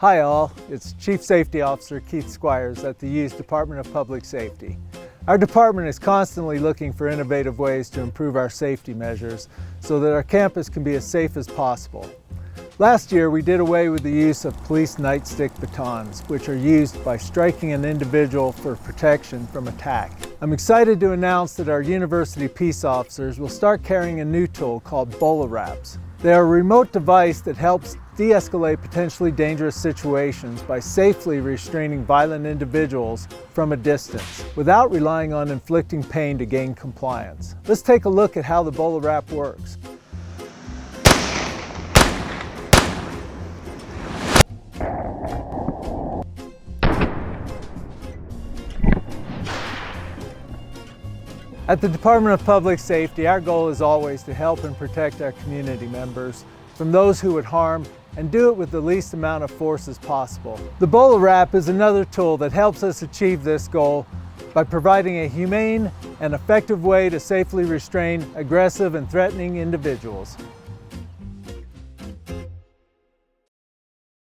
Hi all, it's Chief Safety Officer Keith Squires at the U's Department of Public Safety. Our department is constantly looking for innovative ways to improve our safety measures so that our campus can be as safe as possible. Last year we did away with the use of police nightstick batons, which are used by striking an individual for protection from attack. I'm excited to announce that our university peace officers will start carrying a new tool called BolaWraps. They are a remote device that helps de-escalate potentially dangerous situations by safely restraining violent individuals from a distance without relying on inflicting pain to gain compliance. Let's take a look at how the BolaWrap works. At the Department of Public Safety, our goal is always to help and protect our community members from those who would harm and do it with the least amount of force as possible. The BolaWrap is another tool that helps us achieve this goal by providing a humane and effective way to safely restrain aggressive and threatening individuals.